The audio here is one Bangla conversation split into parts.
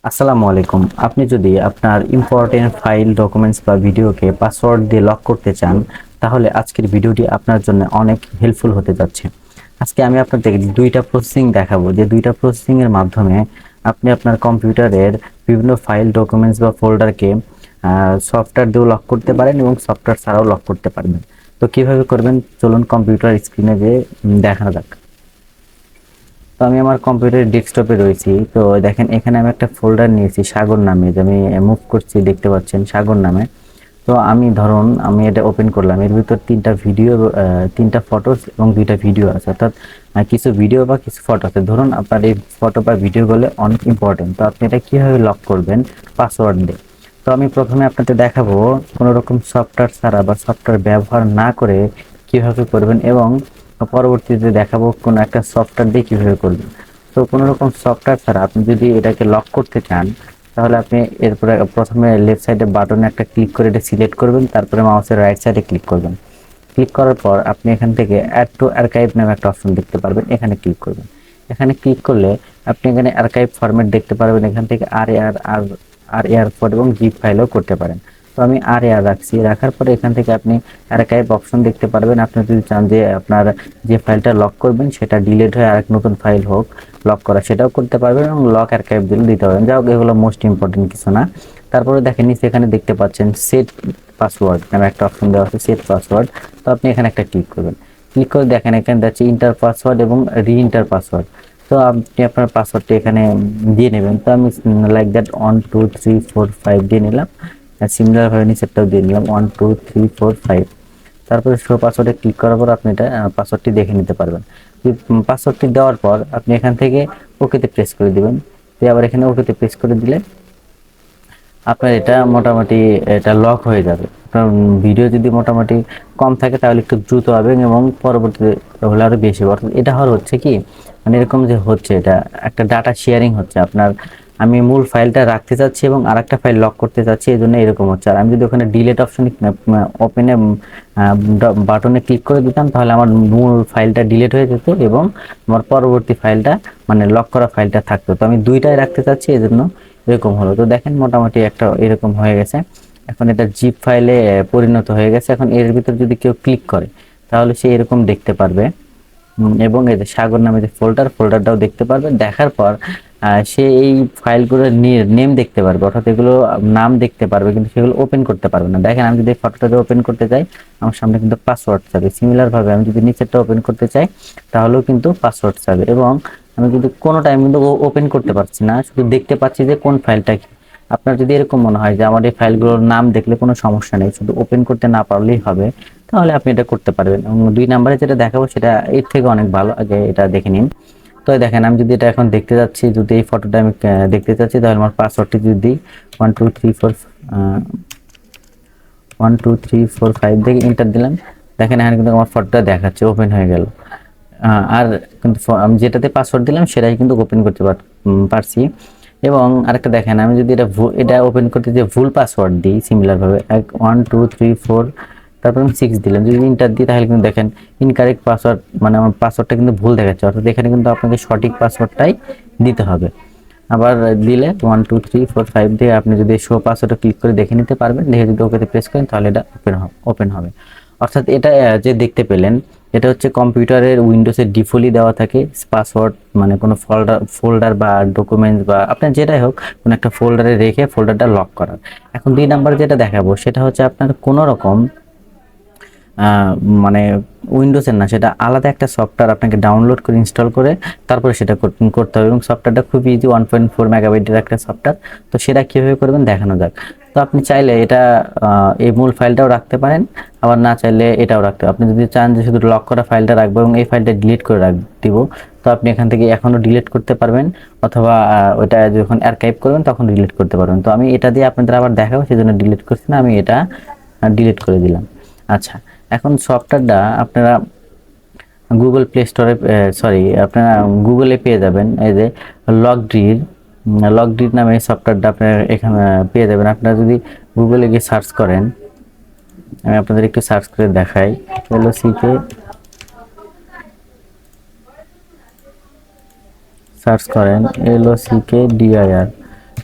আসসালামু আলাইকুম। আপনি যদি আপনার ইম্পর্টেন্ট ফাইল, ডকুমেন্টস বা ভিডিওকে পাসওয়ার্ড দিয়ে লক করতে চান, তাহলে আজকের ভিডিওটি আপনার জন্য অনেক হেল্পফুল হতে যাচ্ছে। আজকে আমি আপনাদের দুইটা প্রসেসিং দেখাবো, যে দুইটা প্রসেসিং এর মাধ্যমে আপনি আপনার কম্পিউটারের বিভিন্ন ফাইল, ডকুমেন্টস বা ফোল্ডারকে সফটওয়্যার দিয়েও লক করতে পারেন এবং সফটওয়্যার ছাড়াও লক করতে পারবেন। তো কিভাবে করবেন চলুন কম্পিউটার স্ক্রিনে গিয়ে দেখা যাক। তো আমি আমার কম্পিউটারের ডেস্কটপে রয়েছি। তো দেখেন এখানে আমি একটা ফোল্ডার নিয়েছি সাগর নামে, যে আমি মুভ করছি দেখতে পাচ্ছেন সাগর নামে। তো আমি ধরুন আমি এটা ওপেন করলাম, এর ভিতর তিনটা ভিডিও, তিনটা ফটোস এবং দুইটা ভিডিও আছে, অর্থাৎ কিছু ভিডিও বা কিছু ফটো আছে। ধরুন আপনার এই ফটো বা ভিডিওগুলো অনেক ইম্পর্টেন্ট, তো আপনি এটা কীভাবে লক করবেন পাসওয়ার্ড দিয়ে। তো আমি প্রথমে আপনাদের দেখাবো কোনো রকম সফটওয়্যার ছাড়া বা সফটওয়্যার ব্যবহার না করে কিভাবে করবেন, এবং পরবর্তীতে দেখাবো কোনো একটা সফটওয়্যার দিয়ে কিভাবে করবেন। তো কোনো রকম সফটওয়্যার ছাড়া আপনি যদি এটাকে লক করতে চান, তাহলে আপনি এরপরে প্রথমে লেফট সাইডে বাটনে একটা ক্লিক করে এটা সিলেক্ট করবেন, তারপরে মাউসের রাইট সাইডে ক্লিক করবেন। ক্লিক করার পর আপনি এখান থেকে অ্যাড টু আর্কাইভ নামে একটা অপশন দেখতে পারবেন, এখানে ক্লিক করবেন। এখানে ক্লিক করলে আপনি এখানে আর্কাইভ ফরম্যাট দেখতে পারবেন, এখান থেকে আর এআর ফোর এবং জিপ ফাইলও করতে পারেন। তো আমি আর রাখছি, রাখার পরে এখান থেকে আপনি আর্কাইভ অপশন দেখতে পারবেন। আপনি যদি চান যে আপনার যে ফাইলটা লক করবেন সেটা ডিলিট হয়ে আরেক নতুন ফাইল হোক লক করা, সেটাও করতে পারবেন এবং লক আর্কাইভ দিলে দিতে পারবেন। যাই হোক, এগুলো মোস্ট ইম্পর্টেন্ট কিছু না। তারপরে দেখেন নিচে এখানে দেখতে পাচ্ছেন সেট পাসওয়ার্ড নামে একটা অপশন দেওয়া আছে, সেট পাসওয়ার্ড। তো আপনি এখানে একটা ক্লিক করবেন। ক্লিক করে দেখেন এখানে যাচ্ছে ইন্টার পাসওয়ার্ড এবং রি ইন্টার পাসওয়ার্ড। তো আপনি আপনার পাসওয়ার্ডটি এখানে দিয়ে নেবেন। তো আমি লাইক দ্যাট 1 2 3 4 5 দিয়ে নিলাম। সিমিলারভাবে নিচেরটাও দিয়ে নিলাম 1 2 3 4 5। তারপরে শো পাসওয়ার্ডে ক্লিক করার পর আপনি এটা পাসওয়ার্ডটি দেখে নিতে পারবেন। পাসওয়ার্ডটি দেওয়ার পর আপনি এখান থেকে ওকেতে প্রেস করে দিবেন। তো আবার এখানে ওকেতে প্রেস করে দিলে আপনার এটা মোটামুটি এটা লক হয়ে যাবে। কারণ ভিডিও যদি মোটামুটি কম থাকে তাহলে একটু দ্রুত হবে এবং পরবর্তীতে হলে আরও বেশি হবে। অর্থাৎ এটা হচ্ছে কি, মানে এরকম যে হচ্ছে এটা একটা ডাটা শেয়ারিং হচ্ছে। আপনার আমি মূল ফাইলটা রাখতে চাচ্ছি এবং আরেকটা ফাইল লক করতে চাচ্ছি, এই জন্য এরকম হচ্ছে। আর আমি যদি ওখানে ডিলিট অপশনে ওপেনে বাটনে ক্লিক করে দিতাম, তাহলে আমার মূল ফাইলটা ডিলিট হয়ে যেত এবং আমার পরবর্তী ফাইলটা মানে লক করা ফাইলটা থাকতো। তো আমি দুইটাই রাখতে চাচ্ছি, এই জন্য এরকম হলো। তো দেখেন মোটামুটি একটা এরকম হয়ে গেছে। এখন এটা জিপ ফাইলে পরিণত হয়ে গেছে। এখন এর ভিতর যদি কেউ ক্লিক করে তাহলে সে এরকম দেখতে পারবে, এবং এই যে সাগর নামে যে ফোল্ডারটাও দেখতে পারবে। দেখার পর সে এই ফাইলগুলোর নেম দেখতে পারবে, অর্থাৎ এগুলো নাম দেখতে পারবে, কিন্তু সেগুলো ওপেন করতে পারবে না। দেখেন আমি যদি ফটোটাকে ওপেন করতে চাই, আমার সামনে কিন্তু পাসওয়ার্ড চাবে। সিমিলার ভাবে আমি যদি নিচেরটা ওপেন করতে চাই তাহলেও কিন্তু পাসওয়ার্ড চাবে, এবং আমি কিন্তু কোনো টাইম কিন্তু ওপেন করতে পারছি না, শুধু দেখতে পাচ্ছি যে কোন ফাইলটা কি। আপনার যদি এরকম মনে হয় যে আমার এই ফাইলগুলোর নাম দেখলে কোনো সমস্যা নেই, শুধু ওপেন করতে না পারলেই হবে, তাহলে আপনি এটা করতে পারবেন। এবং 2 নম্বরে যেটা দেখাবো সেটা এর থেকে অনেক ভালো, আগে এটা দেখে নিন। তো দেখেন আমি যদি এটা এখন দেখতে যাচ্ছি, যদি এই ফটোটা আমি দেখতে চাচ্ছি, তাহলে আমার পাসওয়ার্ডটি যদি দিই 1 2 3 4 দেখে এন্টার দিলাম, দেখেন এখানে কিন্তু আমার ফটোটা দেখাচ্ছে, ওপেন হয়ে গেল। আর কিন্তু আমি যেটাতে পাসওয়ার্ড দিলাম সেটাই কিন্তু ওপেন করতে পারছি। এবং আরেকটা দেখেন, আমি যদি এটা ওপেন করতে যে ভুল পাসওয়ার্ড দিই সিমিলারভাবে 1 2 3 4, তারপর আমি 6 দিলাম, যদি ইন্টার দিই তাহলে কিন্তু দেখেন ইনকারেক্ট পাসওয়ার্ড, মানে আমার পাসওয়ার্ডটা কিন্তু ভুল দেখাচ্ছে। অর্থাৎ এখানে কিন্তু আপনাকে সঠিক পাসওয়ার্ডটাই দিতে হবে। আবার দিলে 1 2 3 4 5 দিয়ে আপনি যদি শো পাসওয়ার্ডে ক্লিক করে দেখে নিতে পারবেন। দেখে যদি ওকেতে প্রেস করেন তাহলে এটা ওপেন হবে। অর্থাৎ এটা যে দেখতে পেলেন, এটা হচ্ছে কম্পিউটারের উইন্ডোজের ডিফল্টলি দেওয়া থাকে পাসওয়ার্ড, মানে কোনো ফোল্ডার বা ডকুমেন্টস বা আপনার যেটাই হোক কোনো একটা ফোল্ডারে রেখে ফোল্ডারটা লক করার। এখন 2 নম্বরে যেটা দেখাবো সেটা হচ্ছে আপনার কোনো রকম মানে উইন্ডোজের না, সেটা আলাদা একটা সফটওয়্যার আপনাকে ডাউনলোড করে ইনস্টল করে তারপরে সেটা করতে হবে, এবং সফটওয়্যারটা খুব ইজি, 1.4 মেগাবাইটের একটা সফটওয়্যার। তো সেটা কীভাবে করবেন দেখানো যাক। তো আপনি চাইলে এটা এই মূল ফাইলটাও রাখতে পারেন, আবার না চাইলে এটাও রাখতে। আপনি যদি চান যে শুধু লক করা ফাইলটা রাখবো এবং এই ফাইলটা ডিলিট করে দিব, তো আপনি এখান থেকে এখনও ডিলিট করতে পারবেন, অথবা ওইটা যখন আর্কাইভ করবেন তখন ডিলিট করতে পারবেন। তো আমি এটা দিয়ে আপনাদের আবার দেখাবো, সেজন্য ডিলিট করছি না, আমি এটা ডিলিট করে দিলাম। আচ্ছা, এখন সফটওয়্যারটা আপনারা গুগল প্লে স্টোরে, সরি, আপনারা গুগলে পেয়ে যাবেন। এই যে লকড্রির নামে এই সফটওয়্যারটা আপনারা এখানে পেয়ে যাবেন। আপনারা যদি গুগলে গিয়ে সার্চ করেন, আমি আপনাদের একটু সার্চ করে দেখাই, LOCK সার্চ করেন, LOCKDIR,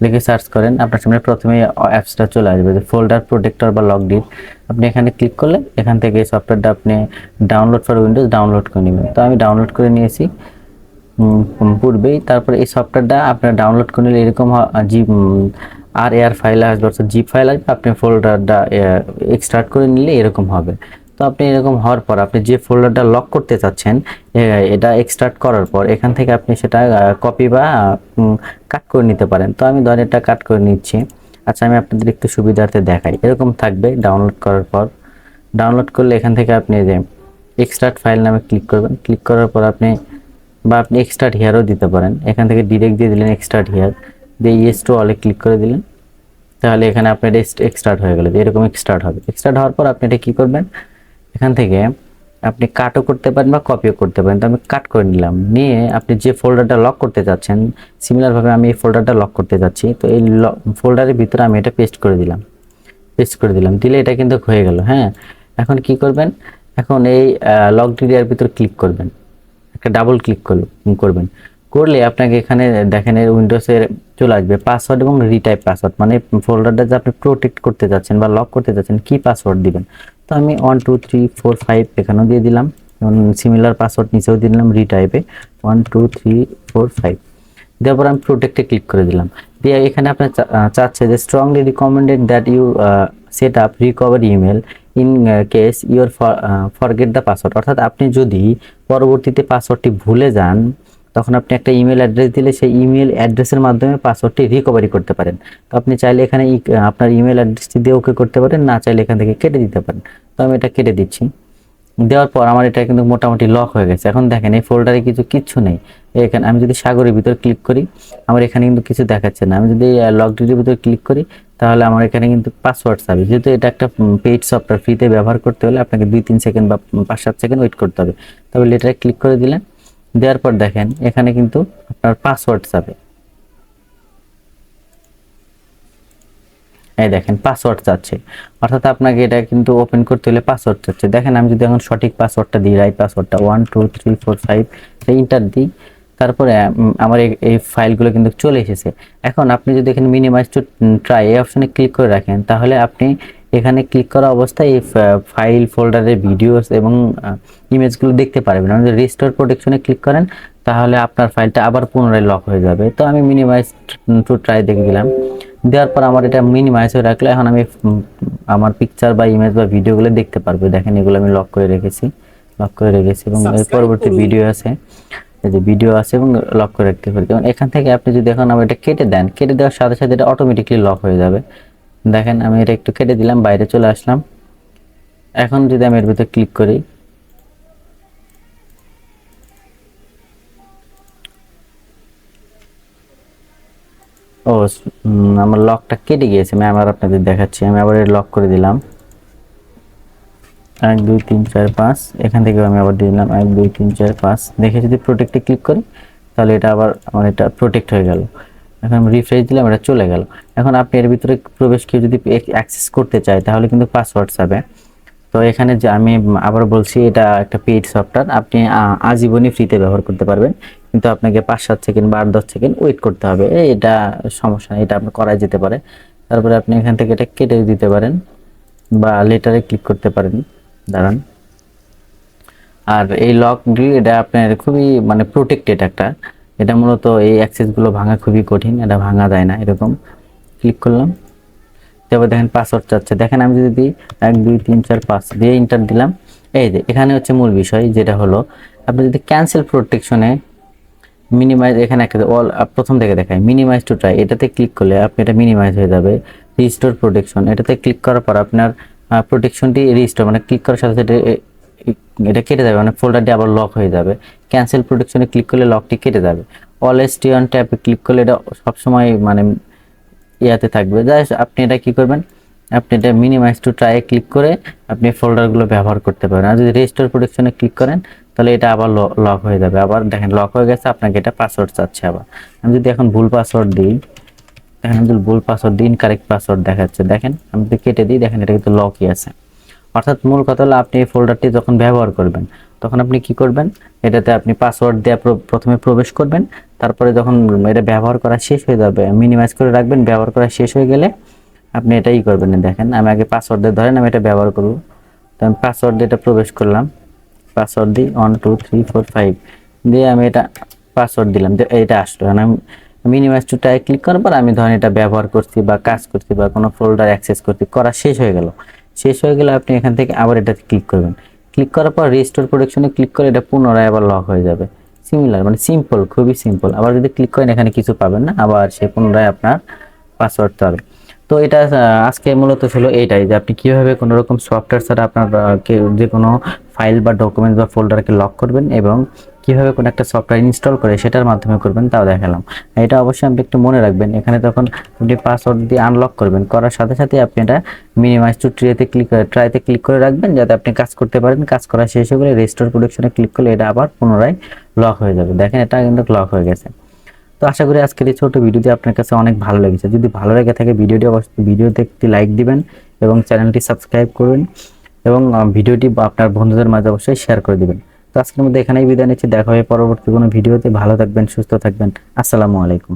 লিখে সার্চ করেন, আপনার সামনে প্রথমেই অ্যাপসটা চলে আসবে, যে ফোল্ডার প্রোটেক্টর বা লকডিট। আপনি এখানে ক্লিক করলে এখান থেকে এই সফটওয়্যারটা আপনি ডাউনলোড ফর উইন্ডোজ ডাউনলোড করে নেবেন। তো আমি ডাউনলোড করে নিয়েছি পূর্বেই। তারপরে এই সফটওয়্যারটা আপনার ডাউনলোড করে নিলে এরকম জিপ আর এয়ার ফাইল আসবে, অর্থাৎ জিপ ফাইল আসবে। আপনি ফোল্ডারটা এক্সট্রাক্ট করে নিলে এরকম হবে। তো আপনি এরকম হওয়ার পর আপনি যে ফোল্ডারটা লক করতে চাচ্ছেন এটা এক্সট্রাক্ট করার পর এখান থেকে আপনি সেটা কপি বা কাট করে নিতে পারেন। তো আমি ধরেন এটা কাট করে নিচ্ছি। আচ্ছা, আমি আপনাদের একটু সুবিধার্থে দেখাই। এরকম থাকবে ডাউনলোড করার পর। ডাউনলোড করলে এখান থেকে আপনি যে এক্সট্রাক্ট ফাইল নামে ক্লিক করবেন। ক্লিক করার পর আপনি এক্সট্রাক্ট হিয়ারও দিতে পারেন। এখান থেকে ডিরেক্ট দিয়ে দিলেন এক্সট্রাক্ট হিয়ার, দিয়ে ইয়েস টু অলে ক্লিক করে দিলেন। তাহলে এখানে আপনার এক্সট্রাক্ট হয়ে গেল, এরকম এক্সট্রাক্ট হবে। এক্সট্রাক্ট হওয়ার পর আপনি এটা কী করবেন, এখান থেকে আপনি কাটও করতে পারেন বা কপিও করতে পারেন। তো আমি কাট করে নিলাম, নিয়ে আপনি যে ফোল্ডারটা লক করতে চাচ্ছেন, সিমিলারভাবে আমি এই ফোল্ডারটা লক করতে যাচ্ছি। তো এই ফোল্ডারের ভিতরে আমি এটা পেস্ট করে দিলাম, দিলে এটা কিন্তু হয়ে গেল। হ্যাঁ, এখন কি করবেন, এখন এই লক এরিয়ার ভিতর ক্লিক করবেন, একটা ডাবল ক্লিক করবেন। করলে আপনাকে এখানে দেখেন উইন্ডোজের চলে আসবে পাসওয়ার্ড এবং রিটাইপ পাসওয়ার্ড, মানে ফোল্ডারটা যে আপনি প্রোটেক্ট করতে যাচ্ছেন বা লক করতে যাচ্ছেন কি পাসওয়ার্ড দিবেন। তো আমি 1 2 3 4 5 এখানেও দিয়ে দিলাম, এবং সিমিলার পাসওয়ার্ড নিচেও দিয়ে দিলাম রিটাইপে 1 2 3 4 5। দেওয়ার পর আমি প্রোটেক্টে ক্লিক করে দিলাম। দিয়ে এখানে আপনার চাচ্ছে যে strongly recommended that you set up recover email in case your forget the password, অর্থাৎ আপনি যদি পরবর্তীতে পাসওয়ার্ডটি ভুলে যান তখন আপনি একটা ইমেল অ্যাড্রেস দিলে সেই ইমেল অ্যাড্রেসের মাধ্যমে পাসওয়ার্ডটি রিকভারি করতে পারেন। তো আপনি চাইলে এখানে আপনার ইমেল অ্যাড্রেসটি দিয়ে ওকে করতে পারেন, না চাইলে এখান থেকে কেটে দিতে পারেন। তো আমি এটা কেটে দিচ্ছি। দেওয়ার পর আমার এটা কিন্তু মোটামুটি লক হয়ে গেছে। এখন দেখেন এই ফোল্ডারে কিচ্ছু নেই। এখানে আমি যদি সাগরের ভিতর ক্লিক করি, আমার এখানে কিন্তু কিছু দেখাচ্ছে না। আমি যদি লকডিটের ভিতর ক্লিক করি তাহলে আমার এখানে কিন্তু পাসওয়ার্ড চাবে। যেহেতু এটা একটা পেইড সফটওয়্যার, ফ্রিতে ব্যবহার করতে হলে আপনাকে 2-3 সেকেন্ড বা 5-7 সেকেন্ড ওয়েট করতে হবে। তবে লেটারে ক্লিক করে দিলেন, দেওয়ার পর দেখেন এখানে কিন্তু আপনার পাসওয়ার্ড চাবে। এই দেখেন পাসওয়ার্ড চাচ্ছে, অর্থাৎ আপনাকে এটা কিন্তু ওপেন করতে হলে পাসওয়ার্ড চাচ্ছে। দেখেন আমি যদি এখন সঠিক পাসওয়ার্ডটা দিই, রাইট পাসওয়ার্ডটা 1 2 3 4 5 এন্টার দিই, তারপরে আমার এই ফাইলগুলো কিন্তু চলে এসেছে। এখন আপনি যদি এখানে মিনিমাইজ টু ট্রাই এই অপশনে ক্লিক করে রাখেন, তাহলে আপনি এখানে ক্লিক করা অবস্থায় এই ফাইল ফোল্ডারের ভিডিওস এবং ইমেজগুলো দেখতে পারবেন। আপনি যদি রিস্টোর প্রোটেকশনে ক্লিক করেন তাহলে আপনার ফাইলটা আবার পুনরায় লক হয়ে যাবে। তো আমি মিনিমাইজ টু ট্রাই দেখে দিলাম। দেওয়ার পর আমার এটা মিনিমাইজ হয়ে রাখলে এখন আমি আমার পিকচার বা ইমেজ বা ভিডিওগুলো দেখতে পারবো। দেখেন এগুলো আমি লক করে রেখেছি এবং এর পরবর্তী ভিডিও আছে, এই যে ভিডিও আছে এবং লক করে রাখতে পারি। যেমন এখান থেকে আপনি যদি এখন আমি এটা কেটে দেন, কেটে দেওয়ার সাথে সাথে এটা অটোমেটিকলি লক হয়ে যাবে। দেখেন আমি এটা একটু কেটে দিলাম, বাইরে চলে আসলাম। এখন যদি আমি এর ভিতরে ক্লিক করি, আমার লকটা কেটে গিয়েছে। আমি আবার আপনাদের দেখাচ্ছি, আমি আবার লক করে দিলাম 1 2 3 4 5। এখান থেকে আমি আবার দিয়ে দিলাম 1 2 3 4 5। দেখে যদি প্রোটেক্টে ক্লিক করি তাহলে এটা আবার আমার এটা প্রোটেক্ট হয়ে গেল। এখন আমি রিফ্রেশ দিলাম, এটা চলে গেল। এখন আপনি এর ভিতরে প্রবেশ কেউ যদি অ্যাক্সেস করতে চায় তাহলে কিন্তু পাসওয়ার্ড চাবে। তো এখানে যে আমি আবার বলছি, এটা একটা পেইড সফটওয়্যার, আপনি আজীবনই ফ্রিতে ব্যবহার করতে পারবেন, কিন্তু আপনাকে 5-7 সেকেন্ড বা 8-10 সেকেন্ড ওয়েট করতে হবে। এটা সমস্যা নেই, এটা আপনি করা যেতে পারে। তারপরে আপনি এখান থেকে এটা কেটে দিতে পারেন বা লেটারে ক্লিক করতে পারেন। দাঁড়ান, আর এই লকটি এটা আপনার খুবই মানে প্রোটেক্টেড একটা, এটা মূলত এই অ্যাক্সেসগুলো ভাঙা খুবই কঠিন, এটা ভাঙা যায় না। এরকম ক্লিক করলাম, তারপর দেখেন পাসওয়ার্ড চাচ্ছে। দেখেন আমি যদি 1 2 3 4 5 দিয়ে এন্টার দিলাম, এই যে এখানে হচ্ছে মূল বিষয়, যেটা হলো আপনি যদি ক্যান্সেল প্রোটেকশনে মিনিমাইজ, এখানে একটা অল প্রথম থেকে দেখায় মিনিমাইজ টু ট্রাই, এটাতে ক্লিক করলে আপনি এটা মিনিমাইজ হয়ে যাবে। রিস্টোর প্রোটেকশন, এটাতে ক্লিক করার পর আপনার প্রোটেকশনটি রিস্টোর, মানে ক্লিক করার সাথে সাথে এটা কেটে যাবে, মানে ফোল্ডারটি আবার লক হয়ে যাবে। ক্যান্সেল প্রোটেকশনে ক্লিক করলে লকটি কেটে যাবে। অলওয়েজ স্টে অন ট্যাবে ক্লিক করলে এটা সবসময় মানে ইয়াতে থাকবে। জাস্ট আপনি এটা কি করবেন, আপনি এটা মিনিমাইজ টু ট্রাই ক্লিক করে আপনি ফোল্ডারগুলো ব্যবহার করতে পারেন। আর যদি রিস্টোর প্রোটেকশনে ক্লিক করেন তাহলে এটা আবার লক হয়ে যাবে। আবার দেখেন লক হয়ে গেছে, আপনাকে এটা পাসওয়ার্ড চাচ্ছে আবার। আমি যদি এখন ভুল পাসওয়ার্ড দিই, দেখেন আমি যদি ভুল পাসওয়ার্ড দিই ইনকারেক্ট পাসওয়ার্ড দেখাচ্ছে। দেখেন আমি যদি কেটে দিই, দেখেন এটা কিন্তু লকই আছে। অর্থাৎ মূল কথা হলো আপনি এই ফোল্ডারটি যখন ব্যবহার করবেন তখন আপনি কি করবেন, এটাতে আপনি পাসওয়ার্ড দিয়ে প্রথমে প্রবেশ করবেন। তারপরে যখন এটা ব্যবহার করা শেষ হয়ে যাবে মিনিমাইজ করে রাখবেন, ব্যবহার করা শেষ হয়ে গেলে আপনি এটাই করবেন। দেখেন আমি আগে পাসওয়ার্ড দিয়ে, ধরেন আমি এটা ব্যবহার করব, তো আমি পাসওয়ার্ড দিয়ে এটা প্রবেশ করলাম, পাসওয়ার্ড দিই 1 2 3 4 5 দিয়ে আমি এটা পাসওয়ার্ড দিলাম, এটা আসলো। আমি মিনিমাইজ টু টাই ক্লিক করার পর আমি ধরেন এটা ব্যবহার করছি বা কাজ করছি বা কোনো ফোল্ডার অ্যাক্সেস করছি, করা শেষ হয়ে গেল। শেষ হয়ে গেলে আপনি এখান থেকে আবার এটাতে ক্লিক করবেন। ক্লিক করার পর রিস্টোর প্রোটেকশনে ক্লিক করে এটা পুনরায় আবার লক হয়ে যাবে। সিমিলার, মানে সিম্পল, খুবই সিম্পল। আবার যদি ক্লিক করেন এখানে কিছু পাবেন না, আবার সে পুনরায় আপনার পাসওয়ার্ড পাবে। তো এটা আজকে মূলত ছিল এইটাই, যে আপনি কিভাবে কোনো রকম সফটওয়্যার ছাড়া আপনার যে কোনো ফাইল বা ডকুমেন্ট বা ফোল্ডারকে লক করবেন এবং কিভাবে কোনো একটা সফটওয়্যার ইনস্টল করে সেটার মাধ্যমে করবেন তাও দেখালাম। এটা অবশ্যই আপনি একটু মনে রাখবেন। এখানে তখন আপনি পাসওয়ার্ড দিয়ে আনলক করবেন, করার সাথে সাথে আপনি এটা মিনিমাইজ টু ট্রাইতে ক্লিক করে রাখবেন, যাতে আপনি কাজ করতে পারেন। কাজ করা শেষ হয়ে গেলে রেস্টোর প্রোটেকশনে ক্লিক করলে এটা আবার পুনরায় লক হয়ে যাবে। দেখেন এটা কিন্তু লক হয়ে গেছে। তো আশা করি আজকের এই ছোট ভিডিওটি আপনার কাছে অনেক ভালো লেগেছে। যদি ভালো লেগে থাকে ভিডিওতে একটি লাইক দিবেন এবং চ্যানেলটি সাবস্ক্রাইব করবেন এবং ভিডিওটি আপনার বন্ধুদের মাঝে অবশ্যই শেয়ার করে দিবেন। তো আজকের মধ্যে এখানেই বিদায় নিচ্ছি, দেখা হবে পরবর্তী কোনো ভিডিওতে। ভালো থাকবেন, সুস্থ থাকবেন। আসসালামু আলাইকুম।